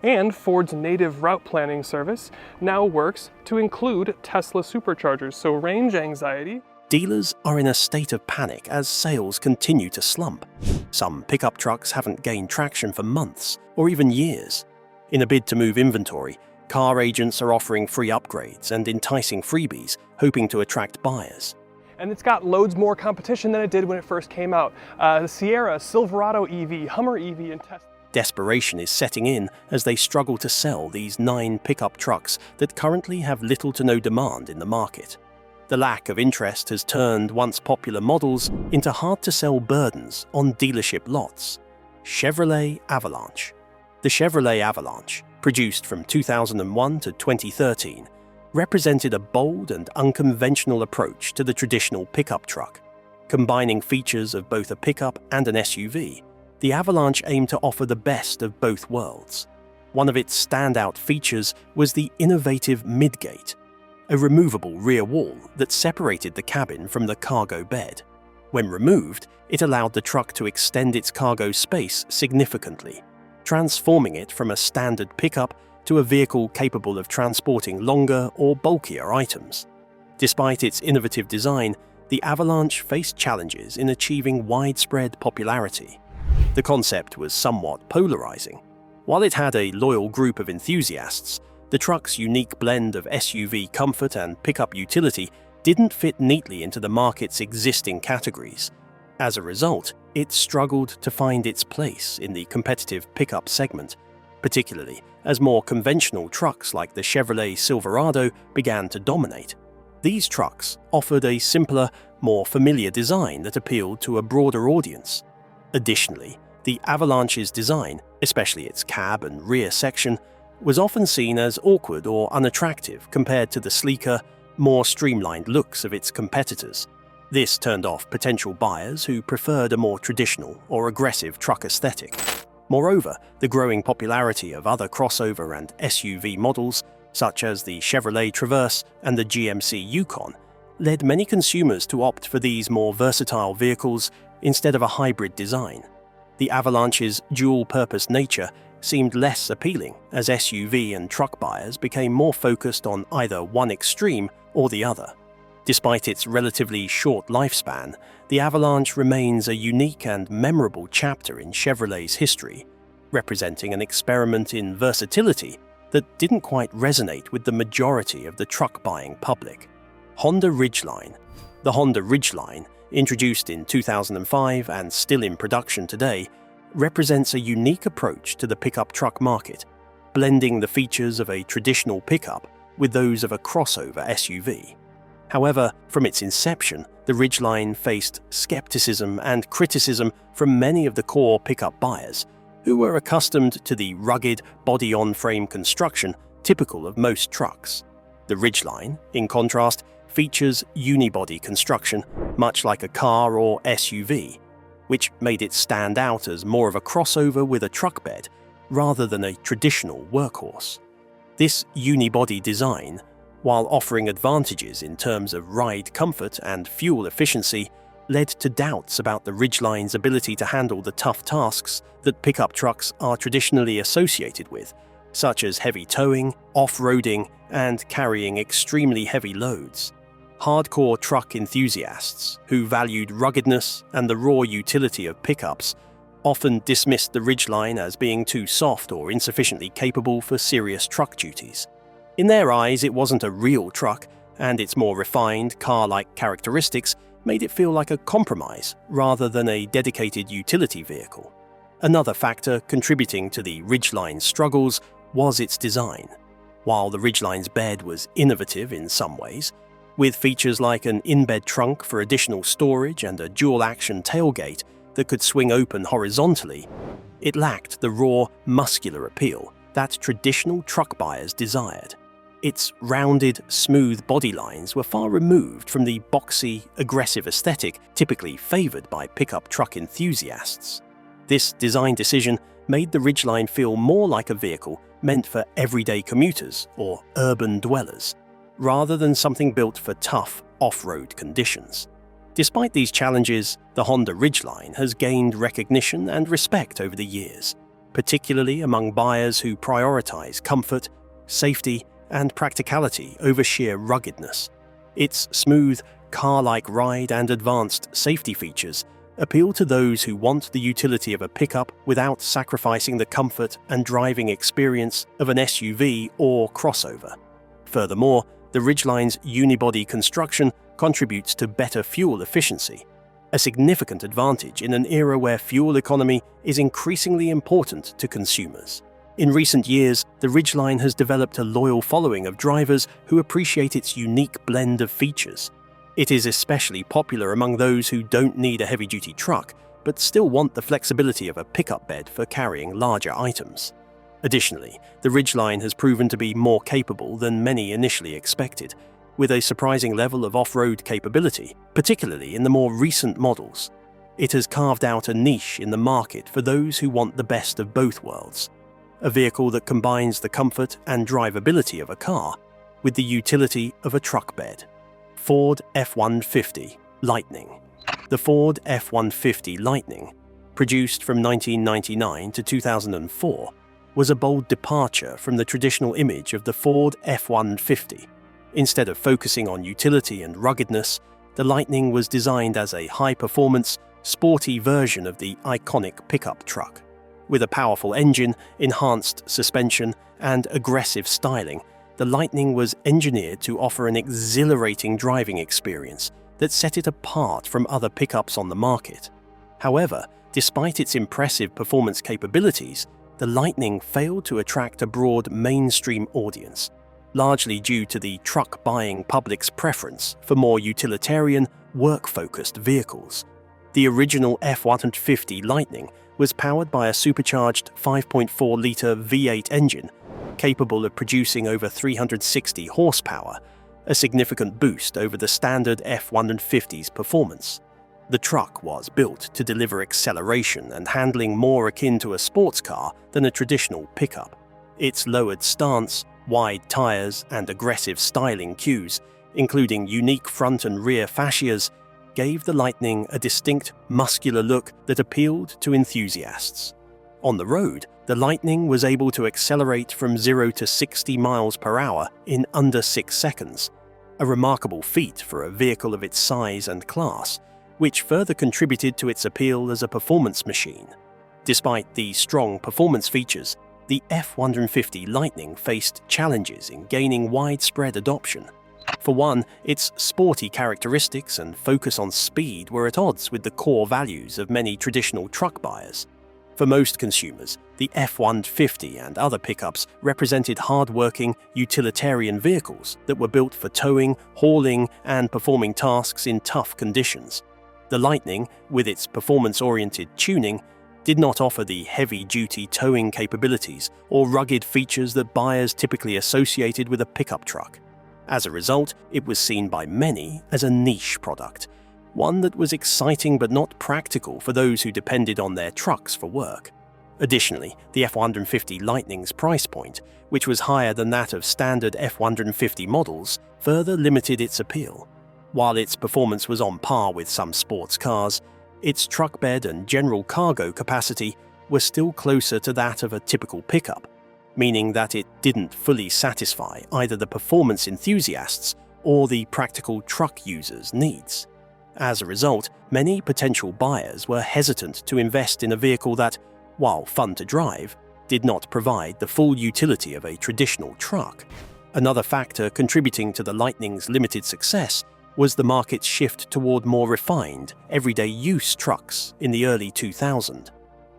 And Ford's native route planning service now works to include Tesla superchargers, so range anxiety. Dealers are in a state of panic as sales continue to slump. Some pickup trucks haven't gained traction for months or even years. In a bid to move inventory, car agents are offering free upgrades and enticing freebies, hoping to attract buyers. And it's got loads more competition than it did when it first came out. The Sierra, Silverado EV, Hummer EV, and Tesla. Desperation is setting in as they struggle to sell these 9 pickup trucks that currently have little to no demand in the market. The lack of interest has turned once popular models into hard-to-sell burdens on dealership lots. Chevrolet Avalanche. The Chevrolet Avalanche, produced from 2001 to 2013, represented a bold and unconventional approach to the traditional pickup truck. Combining features of both a pickup and an SUV, the Avalanche aimed to offer the best of both worlds. One of its standout features was the innovative midgate, a removable rear wall that separated the cabin from the cargo bed. When removed, it allowed the truck to extend its cargo space significantly, transforming it from a standard pickup to a vehicle capable of transporting longer or bulkier items. Despite its innovative design, the Avalanche faced challenges in achieving widespread popularity. The concept was somewhat polarizing. While it had a loyal group of enthusiasts, the truck's unique blend of SUV comfort and pickup utility didn't fit neatly into the market's existing categories. As a result, it struggled to find its place in the competitive pickup segment, particularly as more conventional trucks like the Chevrolet Silverado began to dominate. These trucks offered a simpler, more familiar design that appealed to a broader audience. Additionally, the Avalanche's design, especially its cab and rear section, was often seen as awkward or unattractive compared to the sleeker, more streamlined looks of its competitors. This turned off potential buyers who preferred a more traditional or aggressive truck aesthetic. Moreover, the growing popularity of other crossover and SUV models, such as the Chevrolet Traverse and the GMC Yukon, led many consumers to opt for these more versatile vehicles instead of a hybrid design. The Avalanche's dual-purpose nature seemed less appealing as SUV and truck buyers became more focused on either one extreme or the other. Despite its relatively short lifespan, the Avalanche remains a unique and memorable chapter in Chevrolet's history, representing an experiment in versatility that didn't quite resonate with the majority of the truck-buying public. Honda Ridgeline. The Honda Ridgeline, introduced in 2005 and still in production today, represents a unique approach to the pickup truck market, blending the features of a traditional pickup with those of a crossover SUV. However, from its inception, the Ridgeline faced skepticism and criticism from many of the core pickup buyers, who were accustomed to the rugged, body-on-frame construction typical of most trucks. The Ridgeline, in contrast, features unibody construction, much like a car or SUV, which made it stand out as more of a crossover with a truck bed rather than a traditional workhorse. This unibody design, while offering advantages in terms of ride comfort and fuel efficiency, led to doubts about the Ridgeline's ability to handle the tough tasks that pickup trucks are traditionally associated with, such as heavy towing, off-roading, and carrying extremely heavy loads. Hardcore truck enthusiasts, who valued ruggedness and the raw utility of pickups, often dismissed the Ridgeline as being too soft or insufficiently capable for serious truck duties. In their eyes, it wasn't a real truck, and its more refined, car-like characteristics made it feel like a compromise rather than a dedicated utility vehicle. Another factor contributing to the Ridgeline's struggles was its design. While the Ridgeline's bed was innovative in some ways, with features like an in-bed trunk for additional storage and a dual-action tailgate that could swing open horizontally, it lacked the raw, muscular appeal that traditional truck buyers desired. Its rounded, smooth body lines were far removed from the boxy, aggressive aesthetic typically favored by pickup truck enthusiasts. This design decision made the Ridgeline feel more like a vehicle meant for everyday commuters or urban dwellers, rather than something built for tough, off-road conditions. Despite these challenges, the Honda Ridgeline has gained recognition and respect over the years, particularly among buyers who prioritize comfort, safety, and practicality over sheer ruggedness. Its smooth, car-like ride and advanced safety features appeal to those who want the utility of a pickup without sacrificing the comfort and driving experience of an SUV or crossover. Furthermore, the Ridgeline's unibody construction contributes to better fuel efficiency, a significant advantage in an era where fuel economy is increasingly important to consumers. In recent years, the Ridgeline has developed a loyal following of drivers who appreciate its unique blend of features. It is especially popular among those who don't need a heavy-duty truck, but still want the flexibility of a pickup bed for carrying larger items. Additionally, the Ridgeline has proven to be more capable than many initially expected, with a surprising level of off-road capability, particularly in the more recent models. It has carved out a niche in the market for those who want the best of both worlds. A vehicle that combines the comfort and drivability of a car with the utility of a truck bed. Ford F-150 Lightning. The Ford F-150 Lightning, produced from 1999 to 2004, was a bold departure from the traditional image of the Ford F-150. Instead of focusing on utility and ruggedness, the Lightning was designed as a high-performance, sporty version of the iconic pickup truck. With a powerful engine, enhanced suspension, and aggressive styling, the Lightning was engineered to offer an exhilarating driving experience that set it apart from other pickups on the market. However, despite its impressive performance capabilities, the Lightning failed to attract a broad mainstream audience, largely due to the truck-buying public's preference for more utilitarian, work-focused vehicles. The original F-150 Lightning was powered by a supercharged 5.4-litre V8 engine, capable of producing over 360 horsepower, a significant boost over the standard F-150's performance. The truck was built to deliver acceleration and handling more akin to a sports car than a traditional pickup. Its lowered stance, wide tires, and aggressive styling cues, including unique front and rear fascias, gave the Lightning a distinct, muscular look that appealed to enthusiasts. On the road, the Lightning was able to accelerate from 0 to 60 miles per hour in under 6 seconds, a remarkable feat for a vehicle of its size and class, which further contributed to its appeal as a performance machine. Despite these strong performance features, the F-150 Lightning faced challenges in gaining widespread adoption. For one, its sporty characteristics and focus on speed were at odds with the core values of many traditional truck buyers. For most consumers, the F-150 and other pickups represented hard-working, utilitarian vehicles that were built for towing, hauling, and performing tasks in tough conditions. The Lightning, with its performance-oriented tuning, did not offer the heavy-duty towing capabilities or rugged features that buyers typically associated with a pickup truck. As a result, it was seen by many as a niche product, one that was exciting but not practical for those who depended on their trucks for work. Additionally, the F-150 Lightning's price point, which was higher than that of standard F-150 models, further limited its appeal. While its performance was on par with some sports cars, its truck bed and general cargo capacity were still closer to that of a typical pickup, meaning that it didn't fully satisfy either the performance enthusiasts or the practical truck users' needs. As a result, many potential buyers were hesitant to invest in a vehicle that, while fun to drive, did not provide the full utility of a traditional truck. Another factor contributing to the Lightning's limited success was the market's shift toward more refined, everyday use trucks in the early 2000s.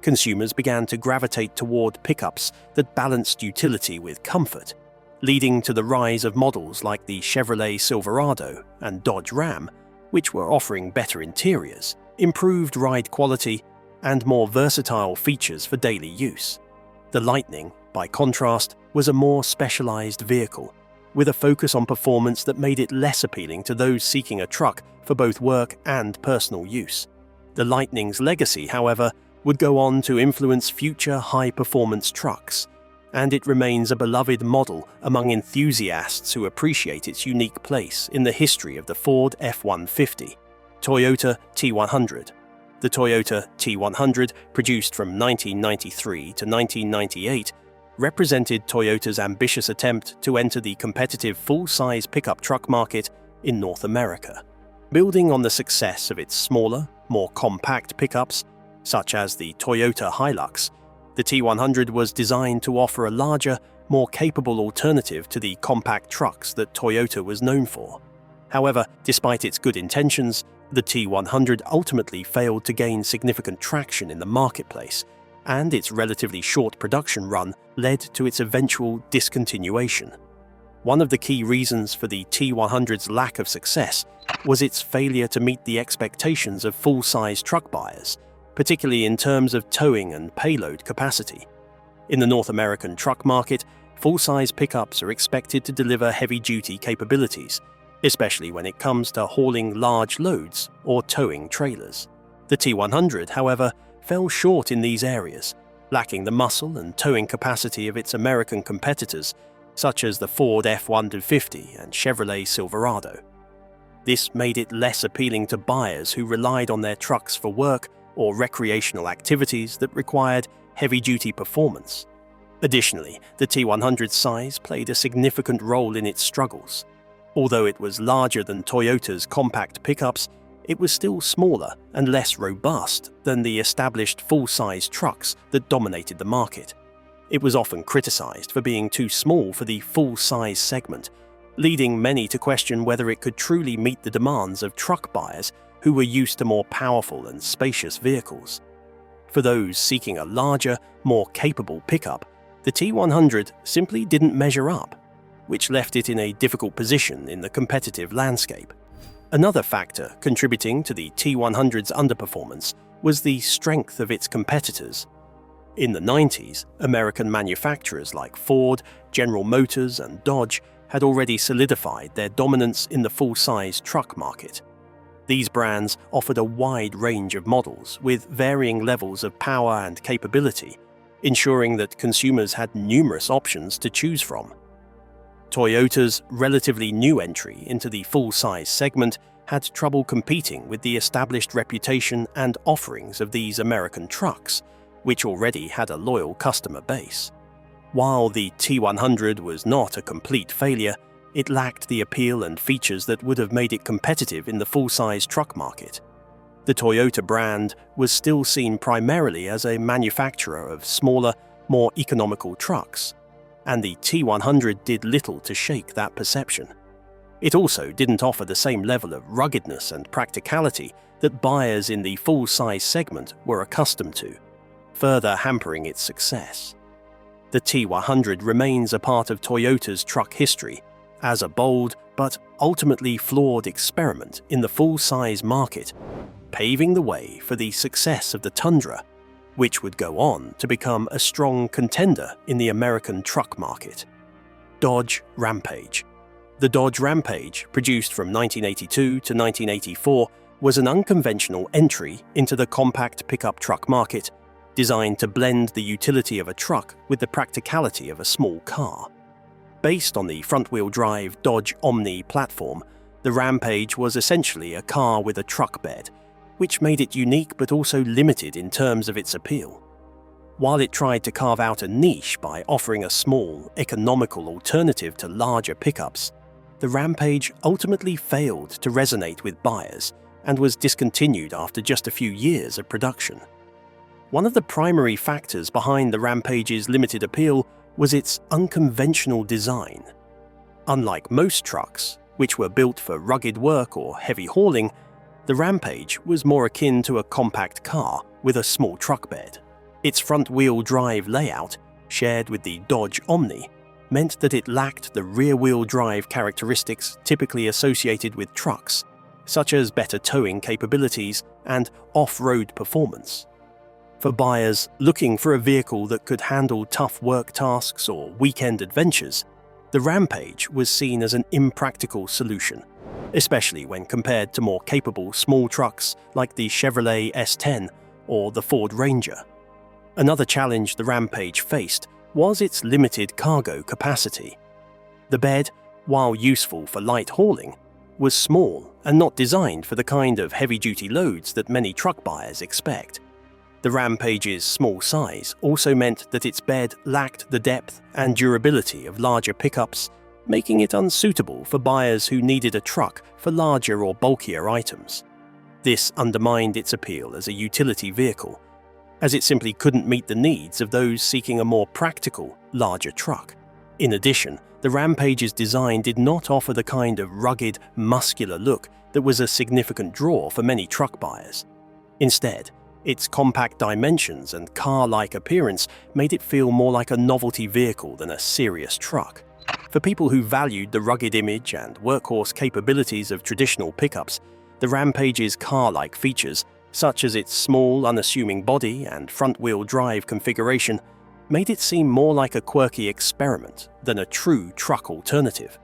Consumers began to gravitate toward pickups that balanced utility with comfort, leading to the rise of models like the Chevrolet Silverado and Dodge Ram, which were offering better interiors, improved ride quality, and more versatile features for daily use. The Lightning, by contrast, was a more specialized vehicle, with a focus on performance that made it less appealing to those seeking a truck for both work and personal use. The Lightning's legacy, however, would go on to influence future high-performance trucks, and it remains a beloved model among enthusiasts who appreciate its unique place in the history of the Ford F-150, Toyota T100, The Toyota T100, produced from 1993 to 1998, represented Toyota's ambitious attempt to enter the competitive full-size pickup truck market in North America. Building on the success of its smaller, more compact pickups, such as the Toyota Hilux, the T100 was designed to offer a larger, more capable alternative to the compact trucks that Toyota was known for. However, despite its good intentions, the T100 ultimately failed to gain significant traction in the marketplace, and its relatively short production run led to its eventual discontinuation. One of the key reasons for the T100's lack of success was its failure to meet the expectations of full-size truck buyers, particularly in terms of towing and payload capacity. In the North American truck market, full-size pickups are expected to deliver heavy-duty capabilities, especially when it comes to hauling large loads or towing trailers. The T100, however, fell short in these areas, lacking the muscle and towing capacity of its American competitors, such as the Ford F-150 and Chevrolet Silverado. This made it less appealing to buyers who relied on their trucks for work or recreational activities that required heavy-duty performance. Additionally, the T100's size played a significant role in its struggles. Although it was larger than Toyota's compact pickups, it was still smaller and less robust than the established full-size trucks that dominated the market. It was often criticized for being too small for the full-size segment, leading many to question whether it could truly meet the demands of truck buyers who were used to more powerful and spacious vehicles. For those seeking a larger, more capable pickup, the T100 simply didn't measure up, which left it in a difficult position in the competitive landscape. Another factor contributing to the T100's underperformance was the strength of its competitors. In the 90s, American manufacturers like Ford, General Motors, and Dodge had already solidified their dominance in the full-size truck market. These brands offered a wide range of models with varying levels of power and capability, ensuring that consumers had numerous options to choose from. Toyota's relatively new entry into the full-size segment had trouble competing with the established reputation and offerings of these American trucks, which already had a loyal customer base. While the T100 was not a complete failure, it lacked the appeal and features that would have made it competitive in the full-size truck market. The Toyota brand was still seen primarily as a manufacturer of smaller, more economical trucks, and the T100 did little to shake that perception. It also didn't offer the same level of ruggedness and practicality that buyers in the full-size segment were accustomed to, further hampering its success. The T100 remains a part of Toyota's truck history as a bold but ultimately flawed experiment in the full-size market, paving the way for the success of the Tundra, which would go on to become a strong contender in the American truck market. Dodge Rampage. The Dodge Rampage, produced from 1982 to 1984, was an unconventional entry into the compact pickup truck market, designed to blend the utility of a truck with the practicality of a small car. Based on the front-wheel drive Dodge Omni platform, the Rampage was essentially a car with a truck bed, which made it unique but also limited in terms of its appeal. While it tried to carve out a niche by offering a small, economical alternative to larger pickups, the Rampage ultimately failed to resonate with buyers and was discontinued after just a few years of production. One of the primary factors behind the Rampage's limited appeal was its unconventional design. Unlike most trucks, which were built for rugged work or heavy hauling, the Rampage was more akin to a compact car with a small truck bed. Its front-wheel drive layout, shared with the Dodge Omni, meant that it lacked the rear-wheel drive characteristics typically associated with trucks, such as better towing capabilities and off-road performance. For buyers looking for a vehicle that could handle tough work tasks or weekend adventures, the Rampage was seen as an impractical solution, especially when compared to more capable small trucks like the Chevrolet S10 or the Ford Ranger. Another challenge the Rampage faced was its limited cargo capacity. The bed, while useful for light hauling, was small and not designed for the kind of heavy-duty loads that many truck buyers expect. The Rampage's small size also meant that its bed lacked the depth and durability of larger pickups, making it unsuitable for buyers who needed a truck for larger or bulkier items. This undermined its appeal as a utility vehicle, as it simply couldn't meet the needs of those seeking a more practical, larger truck. In addition, the Rampage's design did not offer the kind of rugged, muscular look that was a significant draw for many truck buyers. Instead, its compact dimensions and car-like appearance made it feel more like a novelty vehicle than a serious truck. For people who valued the rugged image and workhorse capabilities of traditional pickups, the Rampage's car-like features, such as its small, unassuming body and front-wheel drive configuration, made it seem more like a quirky experiment than a true truck alternative.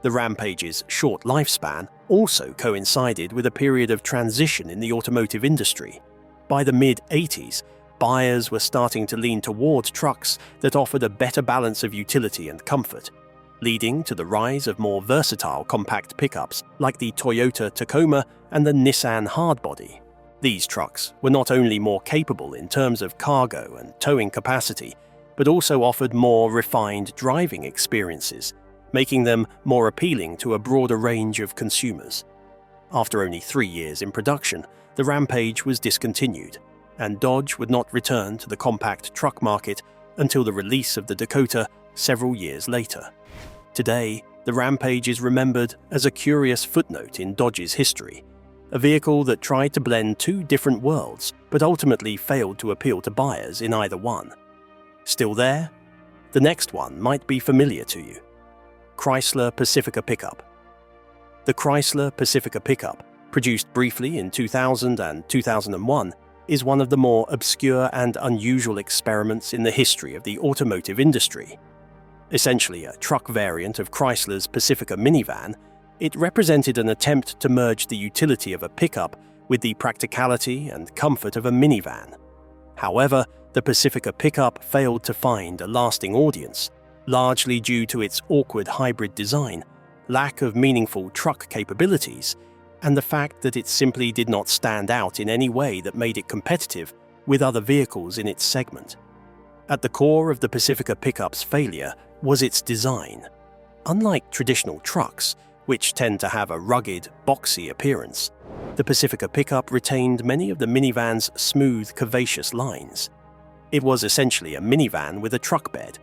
The Rampage's short lifespan also coincided with a period of transition in the automotive industry. By the mid-80s, buyers were starting to lean toward trucks that offered a better balance of utility and comfort, leading to the rise of more versatile compact pickups like the Toyota Tacoma and the Nissan Hardbody. These trucks were not only more capable in terms of cargo and towing capacity, but also offered more refined driving experiences, making them more appealing to a broader range of consumers. After only 3 years in production, the Rampage was discontinued, and Dodge would not return to the compact truck market until the release of the Dakota several years later. Today, the Rampage is remembered as a curious footnote in Dodge's history, a vehicle that tried to blend two different worlds but ultimately failed to appeal to buyers in either one. Still there? The next one might be familiar to you. Chrysler Pacifica pickup. The Chrysler Pacifica pickup, produced briefly in 2000 and 2001, is one of the more obscure and unusual experiments in the history of the automotive industry. Essentially a truck variant of Chrysler's Pacifica minivan, it represented an attempt to merge the utility of a pickup with the practicality and comfort of a minivan. However, the Pacifica pickup failed to find a lasting audience, largely due to its awkward hybrid design, lack of meaningful truck capabilities, and the fact that it simply did not stand out in any way that made it competitive with other vehicles in its segment. At the core of the Pacifica pickup's failure was its design. Unlike traditional trucks, which tend to have a rugged, boxy appearance, the Pacifica pickup retained many of the minivan's smooth, curvaceous lines. It was essentially a minivan with a truck bed,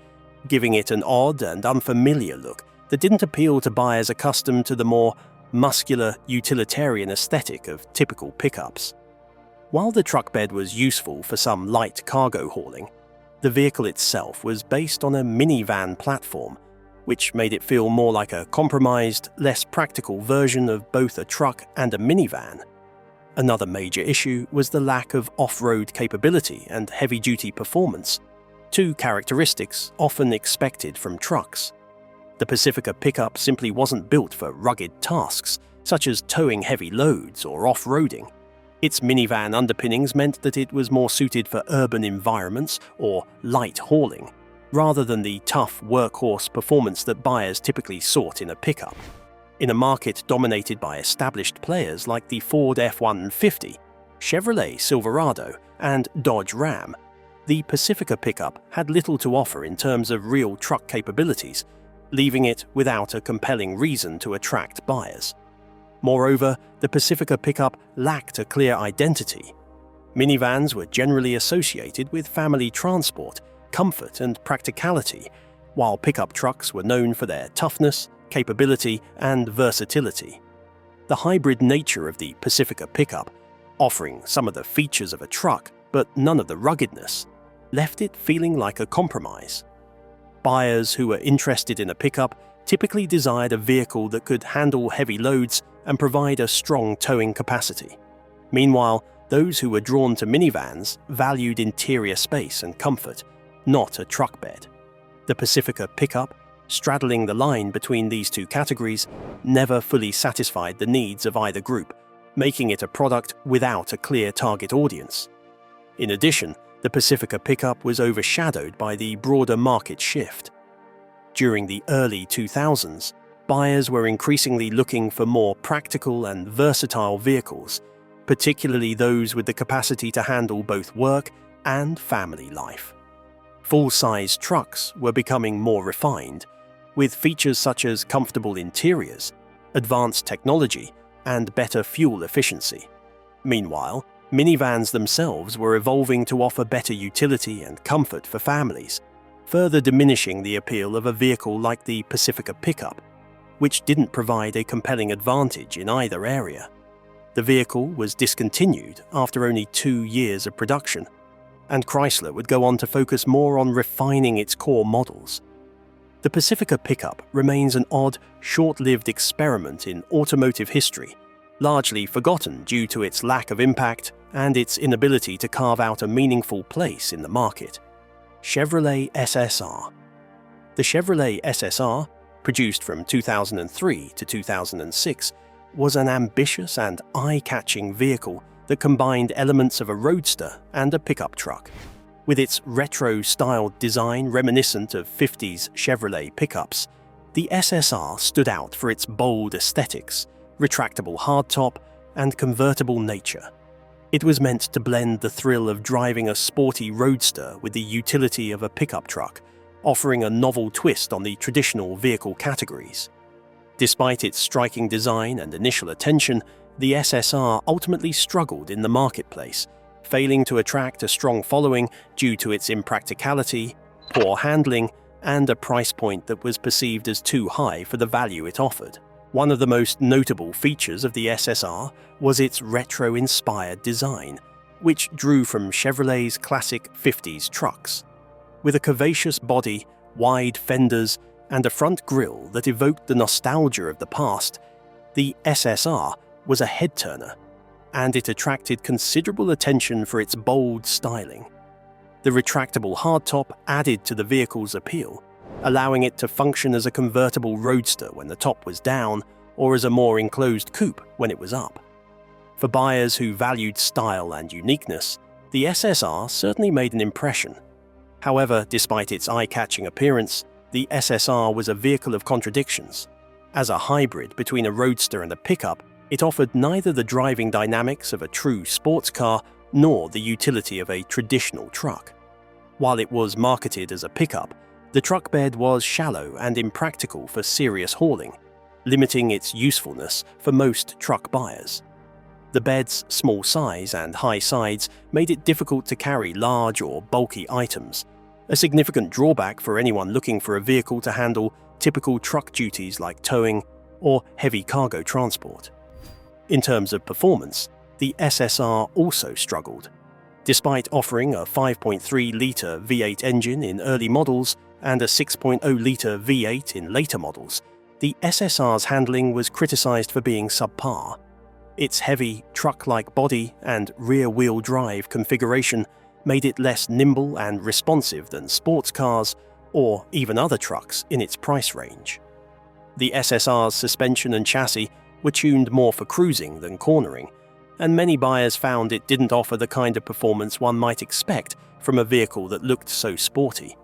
giving it an odd and unfamiliar look that didn't appeal to buyers accustomed to the more muscular, utilitarian aesthetic of typical pickups. While the truck bed was useful for some light cargo hauling, the vehicle itself was based on a minivan platform, which made it feel more like a compromised, less practical version of both a truck and a minivan. Another major issue was the lack of off-road capability and heavy-duty performance, two characteristics often expected from trucks. The Pacifica pickup simply wasn't built for rugged tasks, such as towing heavy loads or off-roading. Its minivan underpinnings meant that it was more suited for urban environments or light hauling, rather than the tough workhorse performance that buyers typically sought in a pickup. In a market dominated by established players like the Ford F-150, Chevrolet Silverado, and Dodge Ram, the Pacifica pickup had little to offer in terms of real truck capabilities, leaving it without a compelling reason to attract buyers. Moreover, the Pacifica pickup lacked a clear identity. Minivans were generally associated with family transport, comfort, and practicality, while pickup trucks were known for their toughness, capability, and versatility. The hybrid nature of the Pacifica pickup, offering some of the features of a truck but none of the ruggedness, left it feeling like a compromise. Buyers who were interested in a pickup typically desired a vehicle that could handle heavy loads and provide a strong towing capacity. Meanwhile, those who were drawn to minivans valued interior space and comfort, not a truck bed. The Pacifica pickup, straddling the line between these two categories, never fully satisfied the needs of either group, making it a product without a clear target audience. In addition, the Pacifica pickup was overshadowed by the broader market shift. During the early 2000s, buyers were increasingly looking for more practical and versatile vehicles, particularly those with the capacity to handle both work and family life. Full-size trucks were becoming more refined, with features such as comfortable interiors, advanced technology, and better fuel efficiency. Meanwhile, minivans themselves were evolving to offer better utility and comfort for families, further diminishing the appeal of a vehicle like the Pacifica pickup, which didn't provide a compelling advantage in either area. The vehicle was discontinued after only 2 years of production, and Chrysler would go on to focus more on refining its core models. The Pacifica pickup remains an odd, short-lived experiment in automotive history, largely forgotten due to its lack of impact and its inability to carve out a meaningful place in the market. Chevrolet SSR. The Chevrolet SSR, produced from 2003 to 2006, was an ambitious and eye-catching vehicle that combined elements of a roadster and a pickup truck. With its retro-styled design reminiscent of 50s Chevrolet pickups, the SSR stood out for its bold aesthetics, retractable hardtop, and convertible nature. It was meant to blend the thrill of driving a sporty roadster with the utility of a pickup truck, offering a novel twist on the traditional vehicle categories. Despite its striking design and initial attention, the SSR ultimately struggled in the marketplace, failing to attract a strong following due to its impracticality, poor handling, and a price point that was perceived as too high for the value it offered. One of the most notable features of the SSR was its retro-inspired design, which drew from Chevrolet's classic 50s trucks. With a curvaceous body, wide fenders, and a front grille that evoked the nostalgia of the past, the SSR was a head-turner, and it attracted considerable attention for its bold styling. The retractable hardtop added to the vehicle's appeal, allowing it to function as a convertible roadster when the top was down, or as a more enclosed coupe when it was up. For buyers who valued style and uniqueness, the SSR certainly made an impression. However, despite its eye-catching appearance, the SSR was a vehicle of contradictions. As a hybrid between a roadster and a pickup, it offered neither the driving dynamics of a true sports car nor the utility of a traditional truck. While it was marketed as a pickup, the truck bed was shallow and impractical for serious hauling, limiting its usefulness for most truck buyers. The bed's small size and high sides made it difficult to carry large or bulky items, a significant drawback for anyone looking for a vehicle to handle typical truck duties like towing or heavy cargo transport. In terms of performance, the SSR also struggled. Despite offering a 5.3-litre V8 engine in early models and a 6.0-litre V8 in later models, the SSR's handling was criticized for being subpar. Its heavy, truck-like body and rear-wheel drive configuration made it less nimble and responsive than sports cars or even other trucks in its price range. The SSR's suspension and chassis were tuned more for cruising than cornering, and many buyers found it didn't offer the kind of performance one might expect from a vehicle that looked so sporty.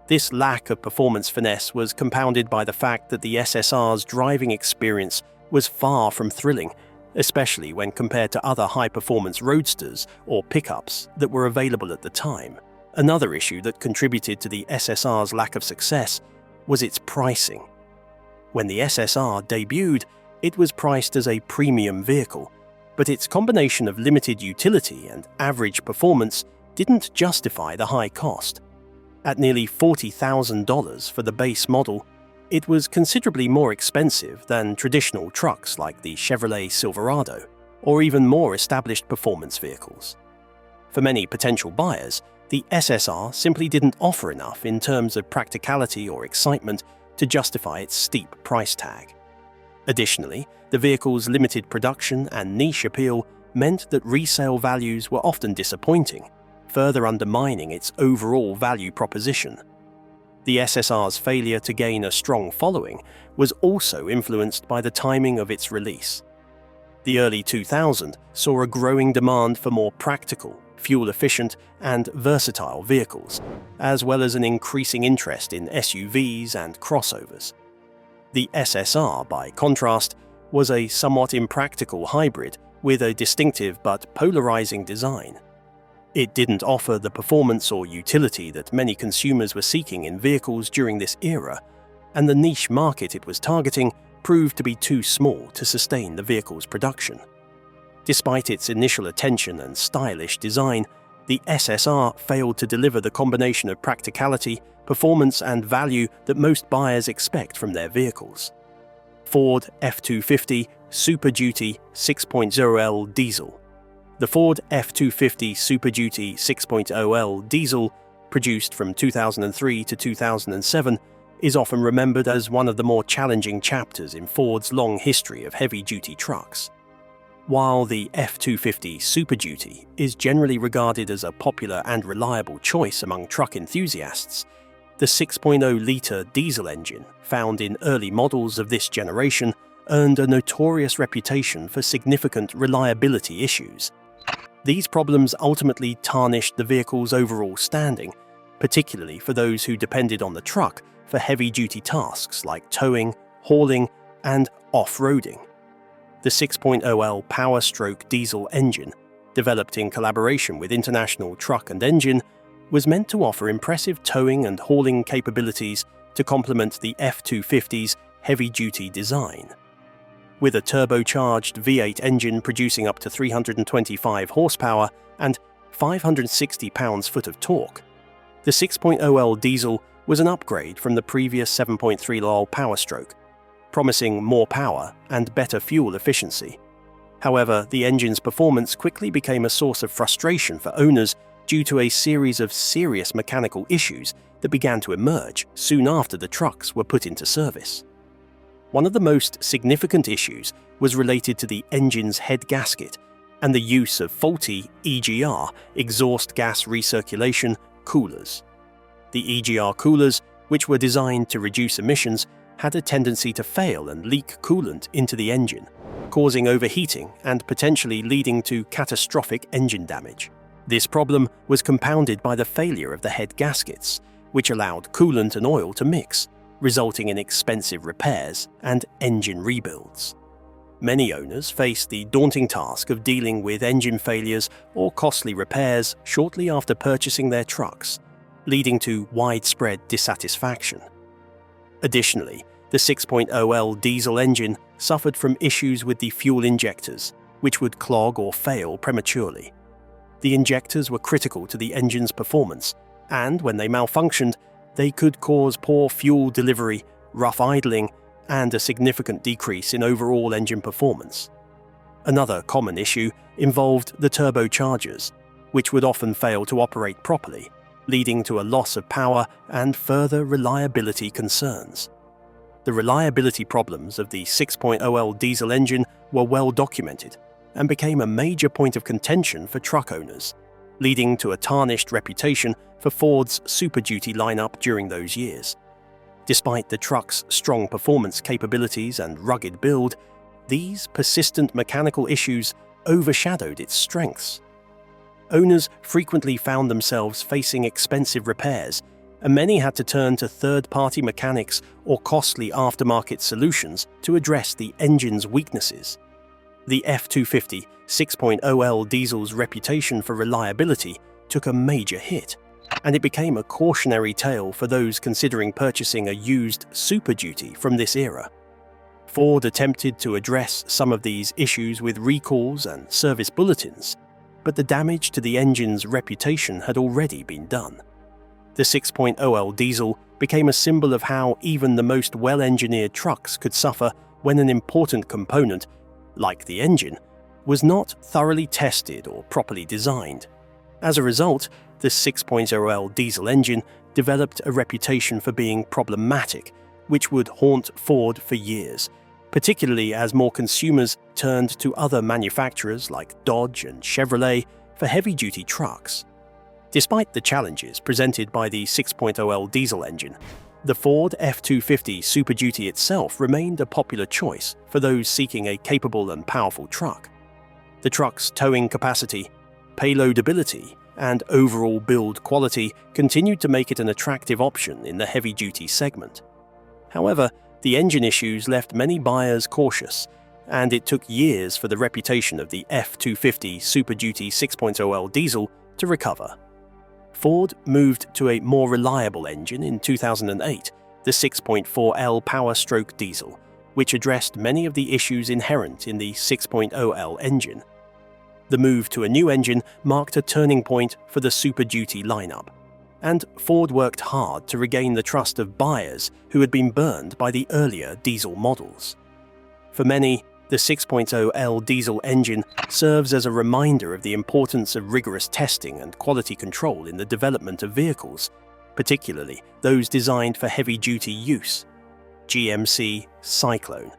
This lack of performance finesse was compounded by the fact that the SSR's driving experience was far from thrilling, especially when compared to other high-performance roadsters or pickups that were available at the time. Another issue that contributed to the SSR's lack of success was its pricing. When the SSR debuted, it was priced as a premium vehicle, but its combination of limited utility and average performance didn't justify the high cost. At nearly $40,000 for the base model, it was considerably more expensive than traditional trucks like the Chevrolet Silverado, or even more established performance vehicles. For many potential buyers, the SSR simply didn't offer enough in terms of practicality or excitement to justify its steep price tag. Additionally, the vehicle's limited production and niche appeal meant that resale values were often disappointing, further undermining its overall value proposition. The SSR's failure to gain a strong following was also influenced by the timing of its release. The early 2000s saw a growing demand for more practical, fuel-efficient, and versatile vehicles, as well as an increasing interest in SUVs and crossovers. The SSR, by contrast, was a somewhat impractical hybrid with a distinctive but polarizing design. It didn't offer the performance or utility that many consumers were seeking in vehicles during this era, and the niche market it was targeting proved to be too small to sustain the vehicle's production. Despite its initial attention and stylish design, the SSR failed to deliver the combination of practicality, performance, and value that most buyers expect from their vehicles. Ford F-250 Super Duty 6.0L Diesel. The Ford F-250 Super Duty 6.0L Diesel, produced from 2003 to 2007, is often remembered as one of the more challenging chapters in Ford's long history of heavy-duty trucks. While the F-250 Super Duty is generally regarded as a popular and reliable choice among truck enthusiasts, the 6.0-litre diesel engine, found in early models of this generation, earned a notorious reputation for significant reliability issues. These problems ultimately tarnished the vehicle's overall standing, particularly for those who depended on the truck for heavy-duty tasks like towing, hauling, and off-roading. The 6.0L Power-Stroke diesel engine, developed in collaboration with International Truck and Engine, was meant to offer impressive towing and hauling capabilities to complement the F-250's heavy-duty design. With a turbocharged V8 engine producing up to 325 horsepower and 560 pounds-foot of torque, the 6.0L diesel was an upgrade from the previous 7.3L Power-Stroke, promising more power and better fuel efficiency. However, the engine's performance quickly became a source of frustration for owners due to a series of serious mechanical issues that began to emerge soon after the trucks were put into service. One of the most significant issues was related to the engine's head gasket and the use of faulty EGR, exhaust gas recirculation, coolers. The EGR coolers, which were designed to reduce emissions, had a tendency to fail and leak coolant into the engine, causing overheating and potentially leading to catastrophic engine damage. This problem was compounded by the failure of the head gaskets, which allowed coolant and oil to mix, resulting in expensive repairs and engine rebuilds. Many owners faced the daunting task of dealing with engine failures or costly repairs shortly after purchasing their trucks, leading to widespread dissatisfaction. Additionally, the 6.0L diesel engine suffered from issues with the fuel injectors, which would clog or fail prematurely. The injectors were critical to the engine's performance, and when they malfunctioned, they could cause poor fuel delivery, rough idling, and a significant decrease in overall engine performance. Another common issue involved the turbochargers, which would often fail to operate properly, leading to a loss of power and further reliability concerns. The reliability problems of the 6.0L diesel engine were well documented and became a major point of contention for truck owners, leading to a tarnished reputation for Ford's Super Duty lineup during those years. Despite the truck's strong performance capabilities and rugged build, these persistent mechanical issues overshadowed its strengths. Owners frequently found themselves facing expensive repairs, and many had to turn to third-party mechanics or costly aftermarket solutions to address the engine's weaknesses. The F-250 6.0L diesel's reputation for reliability took a major hit, and it became a cautionary tale for those considering purchasing a used Super Duty from this era. Ford attempted to address some of these issues with recalls and service bulletins, but the damage to the engine's reputation had already been done. The 6.0L diesel became a symbol of how even the most well-engineered trucks could suffer when an important component, like the engine, was not thoroughly tested or properly designed. As a result, the 6.0L diesel engine developed a reputation for being problematic, which would haunt Ford for years, particularly as more consumers turned to other manufacturers like Dodge and Chevrolet for heavy-duty trucks. Despite the challenges presented by the 6.0L diesel engine, the Ford F-250 Super Duty itself remained a popular choice for those seeking a capable and powerful truck. The truck's towing capacity, payload ability, and overall build quality continued to make it an attractive option in the heavy-duty segment. However, The engine issues left many buyers cautious, and it took years for the reputation of the F-250 Super Duty 6.0L diesel to recover. Ford moved to a more reliable engine in 2008, the 6.4L Power Stroke diesel, which addressed many of the issues inherent in the 6.0L engine. The move to a new engine marked a turning point for the Super Duty lineup, and Ford worked hard to regain the trust of buyers who had been burned by the earlier diesel models. For many, the 6.0L diesel engine serves as a reminder of the importance of rigorous testing and quality control in the development of vehicles, particularly those designed for heavy-duty use. GMC Cyclone.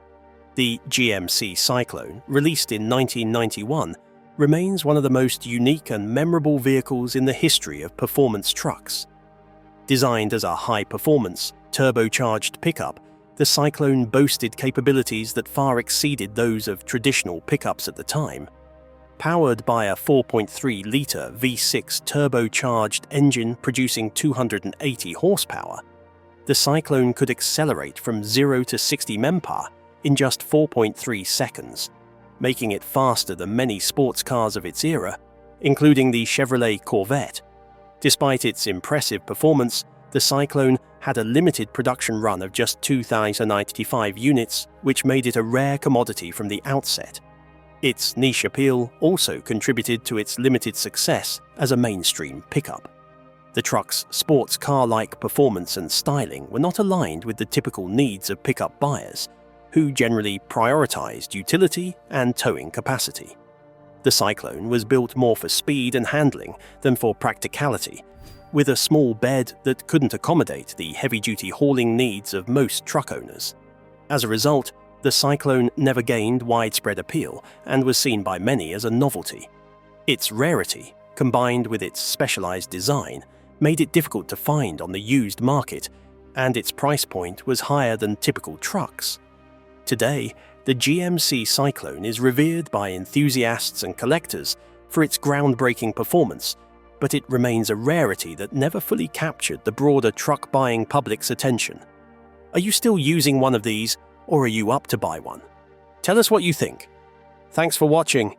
The GMC Cyclone, released in 1991, remains one of the most unique and memorable vehicles in the history of performance trucks. Designed as a high-performance, turbocharged pickup, the Cyclone boasted capabilities that far exceeded those of traditional pickups at the time. Powered by a 4.3-litre V6 turbocharged engine producing 280 horsepower, the Cyclone could accelerate from 0 to 60 mph in just 4.3 seconds, making it faster than many sports cars of its era, including the Chevrolet Corvette. Despite its impressive performance, the Cyclone had a limited production run of just 2,095 units, which made it a rare commodity from the outset. Its niche appeal also contributed to its limited success as a mainstream pickup. The truck's sports car-like performance and styling were not aligned with the typical needs of pickup buyers, who generally prioritized utility and towing capacity. The Cyclone was built more for speed and handling than for practicality, with a small bed that couldn't accommodate the heavy-duty hauling needs of most truck owners. As a result, the Cyclone never gained widespread appeal and was seen by many as a novelty. Its rarity, combined with its specialized design, made it difficult to find on the used market, and its price point was higher than typical trucks. Today, the GMC Cyclone is revered by enthusiasts and collectors for its groundbreaking performance, but it remains a rarity that never fully captured the broader truck-buying public's attention. Are you still using one of these, or are you up to buy one? Tell us what you think. Thanks for watching.